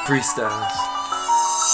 Freestyles.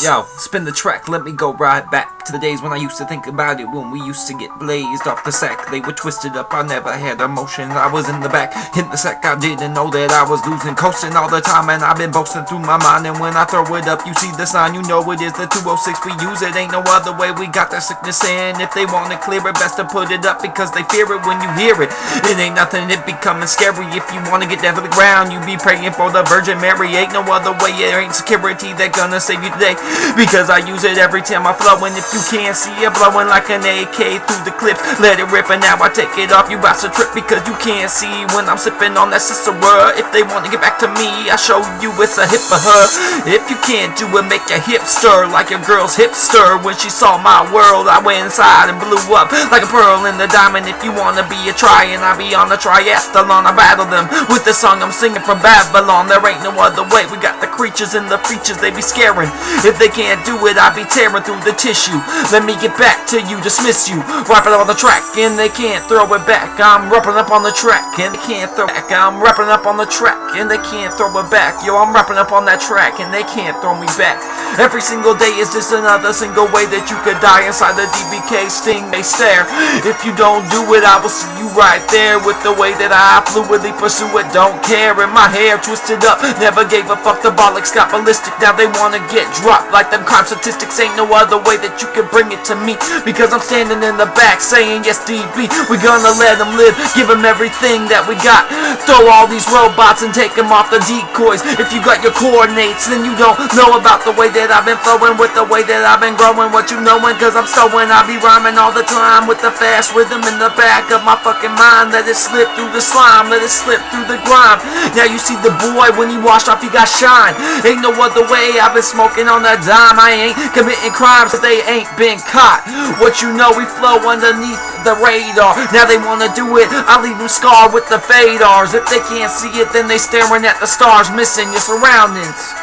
Yo, spin the track, let me go right back to the days when I used to think about it, when we used to get blazed off the sack. They were twisted up, I never had emotions, I was in the back, in the sack. I didn't know that I was losing, coasting all the time, and I've been boasting through my mind. And when I throw it up, you see the sign, you know it is the 206. We use it, ain't no other way. We got that sickness in. If they want to clear it, best to put it up, because they fear it when you hear it. It ain't nothing, it becoming scary. If you want to get down to the ground, you be praying for the Virgin Mary. Ain't no other way, there ain't security that gonna save you today, because I use it every time I flow. And if you can't see it, blowing like an AK through the clip, let it rip, and now I take it off. You about to trip because you can't see when I'm sipping on that Cicero. If they want to get back to me, I show you it's a hip for her. If you can't do it, make your hip stir like your girl's hip stir. When she saw my world, I went inside and blew up like a pearl in the diamond. If you want to be a try, and I be on the triathlon, I battle them with the song I'm singing from Babylon. There ain't no other way. We got the creatures and the features, they be scaring. If they can't do it, I be tearing through the tissue. Let me get back to you, dismiss you. Wrap it up on the track, and they can't throw it back. I'm rapping up on the track, and they can't throw it back. I'm rapping up on the track, and they can't throw it back. Yo, I'm rapping up on that track, and they can't throw me back. Every single day is just another single way that you could die inside the DBK Stingray stare. If you don't do it, I will see you right there with the way that I fluidly pursue it. Don't care, and my hair twisted up, never gave a fuck. The bollocks got ballistic, now they wanna get dropped like them crime statistics. Ain't no other way that you can bring it to me, because I'm standing in the back saying yes DB. We gonna let them live, give them everything that we got. Throw all these robots and take them off the decoys. If you got your coordinates, then you don't know about the way that I've been flowing, with the way that I've been growing. What you knowin', cause I'm stowing, I be rhyming all the time with the fast rhythm in the back of my fucking mind. Let it slip through the slime, let it slip through the grime. Now you see the boy, when he washed off, he got shine. Ain't no other way, I've been smoking on that dime. I ain't committing crimes if they ain't been caught. What you know, we flow underneath the radar. Now they wanna do it, I leave them scarred with the fadars. If they can't see it, then they staring at the stars, missing your surroundings.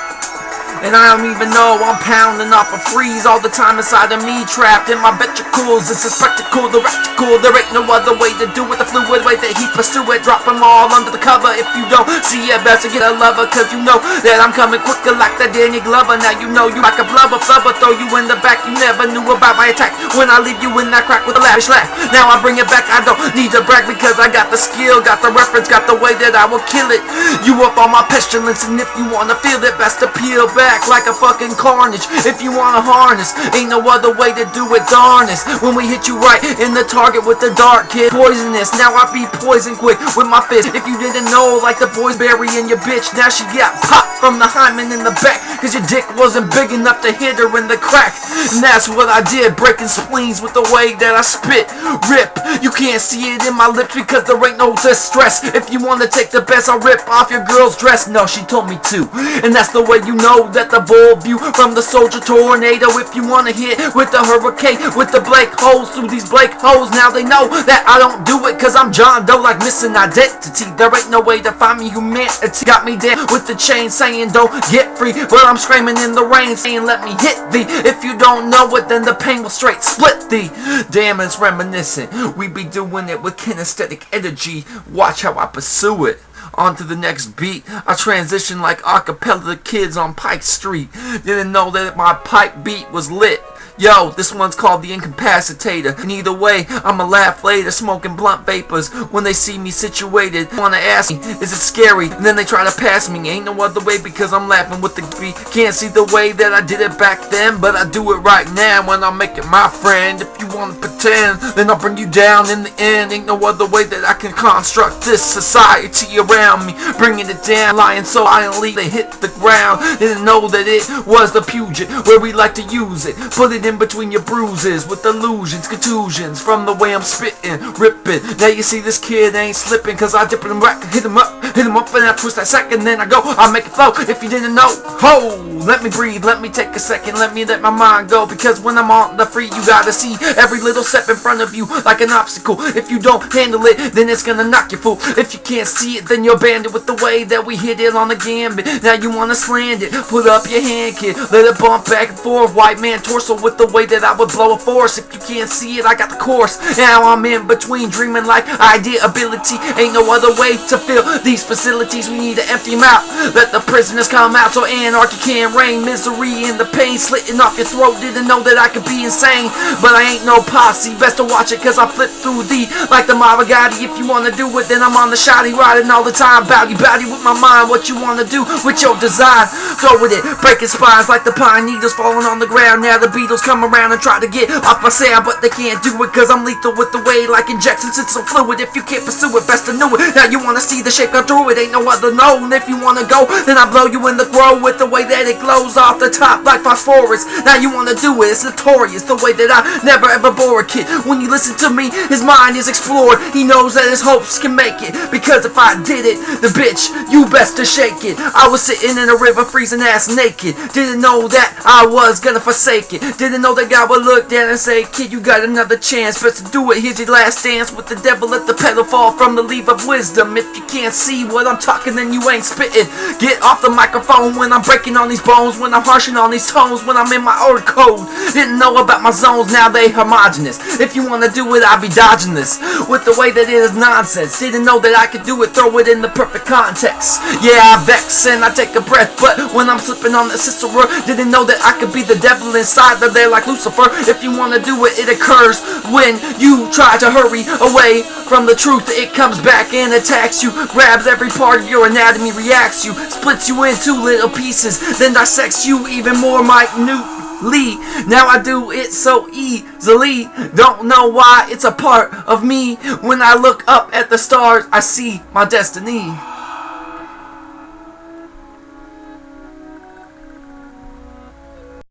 And I don't even know, I'm pounding off a freeze all the time inside of me, trapped in my ventricles. It's a spectacle, the reticle. There ain't no other way to do it, the fluid way that he pursue it. Drop them all under the cover. If you don't see it, best to get a lover, cause you know that I'm coming quicker like that Danny Glover. Now you know you like a flubber, throw you in the back. You never knew about my attack when I leave you in that crack with a lavish laugh. Now I bring it back, I don't need to brag, because I got the skill, got the reference, got the way that I will kill it. You up on my pestilence, and if you wanna feel it, best to peel back like a fucking carnage. If you wanna harness, ain't no other way to do it, darnest. When we hit you right in the target with the dart, kid, poisonous. Now I be poison quick with my fist. If you didn't know, like the boys burying your bitch, now she got popped from the hymen in the back, cause your dick wasn't big enough to hit her in the crack. And that's what I did, breaking spleens with the way that I spit. Rip, you can't see it in my lips because there ain't no distress. If you wanna take the best, I'll rip off your girl's dress. No, she told me to, and that's the way you know that the full view from the soldier tornado. If you wanna hit with the hurricane, with the Blake holes through these Blake holes, now they know that I don't do it, cause I'm John Doe like missing identity. There ain't no way to find me, humanity got me down with the chain saying don't get free, but I'm screaming in the rain saying let me hit thee. If you don't know it, then the pain will straight split thee. Damn, it's reminiscent, we be doing it with kinesthetic energy. Watch how I pursue it. On to the next beat, I transition like acapella kids on Pike Street. Didn't know that my pipe beat was lit. Yo, this one's called The Incapacitator. And either way, I'ma laugh later, smoking blunt vapors when they see me situated. Wanna ask me, is it scary? And then they try to pass me. Ain't no other way because I'm laughing with the beat. Can't see the way that I did it back then, but I do it right now when I make it my friend. If you wanna pretend, then I'll bring you down in the end. Ain't no other way that I can construct this society around me, bringing it down, lying so violently they hit the ground. Didn't know that it was the Puget where we like to use it. Put it in between your bruises with illusions, contusions from the way I'm spitting, ripping. Now you see this kid ain't slipping, cause I dip him back, hit him up, and I twist that second, then I go, I make it flow. If you didn't know, ho, let me breathe, let me take a second, let me let my mind go, because when I'm on the free, you gotta see every little step in front of you like an obstacle. If you don't handle it, then it's gonna knock you full. If you can't see it, then you're banded with the way that we hit it on the gambit. Now you wanna slant it, put up your hand, kid, let it bump back and forth, white man torso with the way that I would blow a force. If you can't see it, I got the course. Now I'm in between, dreaming like idea ability. Ain't no other way to fill these facilities. We need to empty them out, let the prisoners come out so anarchy can and rain, misery and the pain slitting off your throat. Didn't know that I could be insane, but I ain't no posse. Best to watch it cause I flip through the like the Maragati. If you wanna do it, then I'm on the shoddy, riding all the time. Bowdy with my mind, what you wanna do with your design? Go with it, breaking spines like the pine needles falling on the ground. Now the Beatles come around and try to get off my sound, but they can't do it cause I'm lethal with the way like injections. It's so fluid, if you can't pursue it, best to know it. Now you wanna see the shape go through it, ain't no other known. If you wanna go, then I blow you in the grow with the way that it glows off the top like phosphorus. Now you wanna do it, it's notorious the way that I never ever bore a kid. When you listen to me, his mind is explored. He knows that his hopes can make it, because if I did it, the bitch, you best to shake it. I was sitting in a river freezing ass naked. Didn't know that I was gonna forsake it. Didn't know that God would look down and say, kid, you got another chance, best to do it. Here's your last dance with the devil. Let the pedal fall from the leaf of wisdom. If you can't see what I'm talking, then you ain't spitting. Get off the microphone when I'm breaking on these bones, when I'm harshing on these tones, when I'm in my old code. Didn't know about my zones, now they homogenous. If you wanna do it, I'll be dodging this with the way that it is nonsense. Didn't know that I could do it, throw it in the perfect context. Yeah, I vex and I take a breath, but when I'm slipping on the Cicero, didn't know that I could be the devil inside of there like Lucifer. If you wanna do it, it occurs when you try to hurry away from the truth. It comes back and attacks you, grabs every part of your anatomy, reacts you, splits you into little pieces, then dissects you even more minutely. Now I do it so easily, don't know why it's a part of me. When I look up at the stars, I see my destiny.